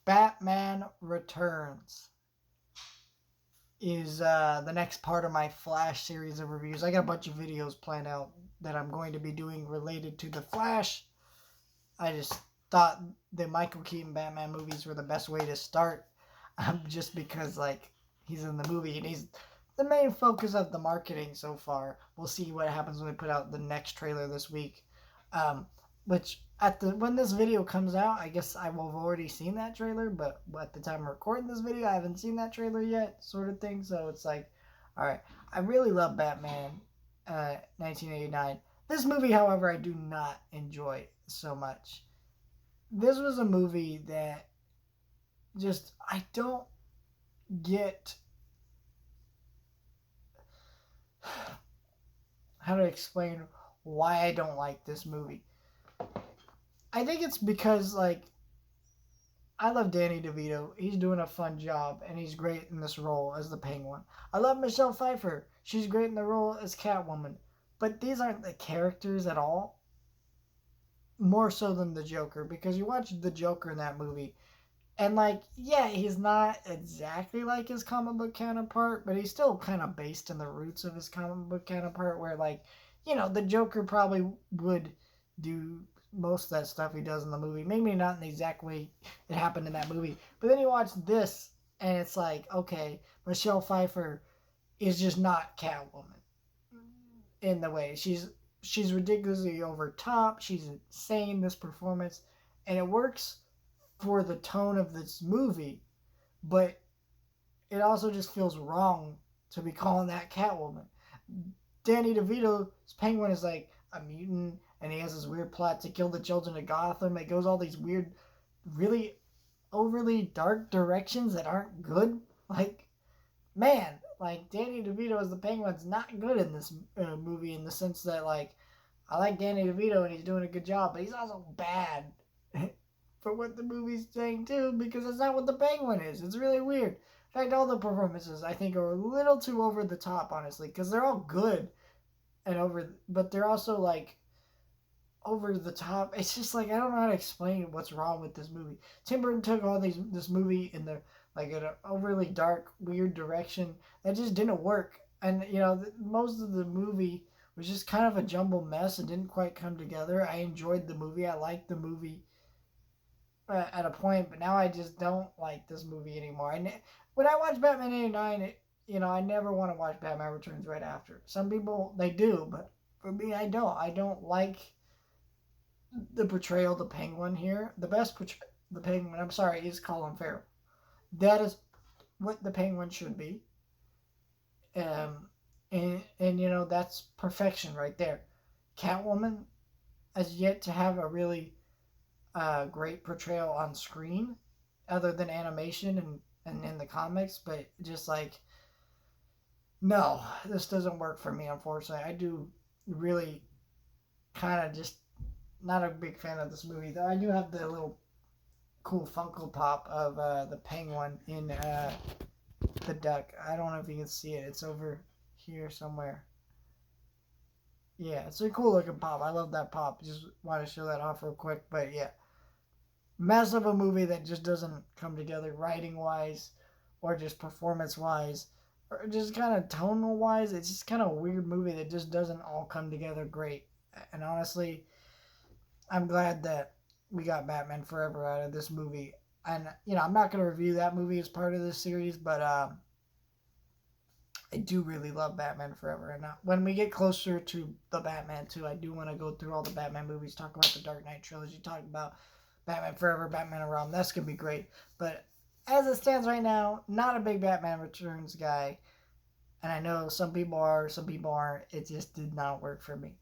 Batman Returns is the next part of my Flash series of reviews. I got a bunch of videos planned out that I'm going to be doing related to the Flash. I just thought the Michael Keaton Batman movies were the best way to start, just because like he's in the movie and he's the main focus of the marketing so far. We'll see what happens when they put out the next trailer this week. Um, which at the when this video comes out, I guess I will have already seen that trailer, but at the time of recording this video, I haven't seen that trailer yet, sort of thing. So it's like, all right, I really love Batman, 1989. This movie, however, I do not enjoy so much. This was a movie that just I don't get how to explain why I don't like this movie. I think it's because like I love Danny DeVito. He's doing a fun job and he's great in this role as the Penguin. I love Michelle Pfeiffer. She's great in the role as Catwoman. But these aren't the characters at all. More so than the Joker, because you watch the Joker in that movie and like, yeah, he's not exactly like his comic book counterpart, but he's still kind of based in the roots of his comic book counterpart. Where like, the Joker probably would do most of that stuff he does in the movie. Maybe not in the exact way it happened in that movie, but then you watch this and it's like, okay, Michelle Pfeiffer is just not Catwoman in the way she's ridiculously over top. She's insane this performance, and it works for the tone of this movie, but it also just feels wrong to be calling that Catwoman. Danny DeVito's Penguin is like a mutant, and he has this weird plot to kill the children of Gotham. It goes all these weird, really overly dark directions that aren't good. Like, man, like Danny DeVito as the Penguin's not good in this movie in the sense that like I like Danny DeVito and he's doing a good job, but he's also bad for what the movie's saying too, because it's not what the Penguin is. It's really weird. In fact, all the performances I think are a little too over the top, honestly, because they're all good and but they're also like over the top. It's just like I don't know how to explain what's wrong with this movie. Tim Burton took all this movie in the like an overly dark, weird direction that just didn't work. And most of the movie was just kind of a jumbled mess and didn't quite come together. I enjoyed the movie. I liked the movie at a point, but now I just don't like this movie anymore. When I watch Batman '89, I never want to watch Batman Returns right after. Some people they do, but for me, I don't. I don't like the portrayal of the Penguin here. The best portrayal the Penguin, I'm sorry, is Colin Farrell. That is what the Penguin should be. And that's perfection right there. Catwoman has yet to have a really great portrayal on screen, other than animation and in the comics. But just like, no, this doesn't work for me. Unfortunately, I do really kind of just not a big fan of this movie. Though I do have the little cool Funko Pop of the Penguin in the duck. I don't know if you can see it. It's over here somewhere. Yeah, it's a cool looking pop. I love that pop. Just want to show that off real quick. But yeah, mess of a movie that just doesn't come together writing wise or just performance wise or just kind of tonal wise. It's just kind of a weird movie that just doesn't all come together great. And honestly, I'm glad that we got Batman Forever out of this movie. And I'm not going to review that movie as part of this series, but I do really love Batman Forever. And when we get closer to the Batman 2, I do want to go through all the Batman movies, talk about the Dark Knight trilogy, talk about Batman Forever, Batman and Robin. That's going to be great. But as it stands right now, not a big Batman Returns guy. And I know some people are, some people aren't. It just did not work for me.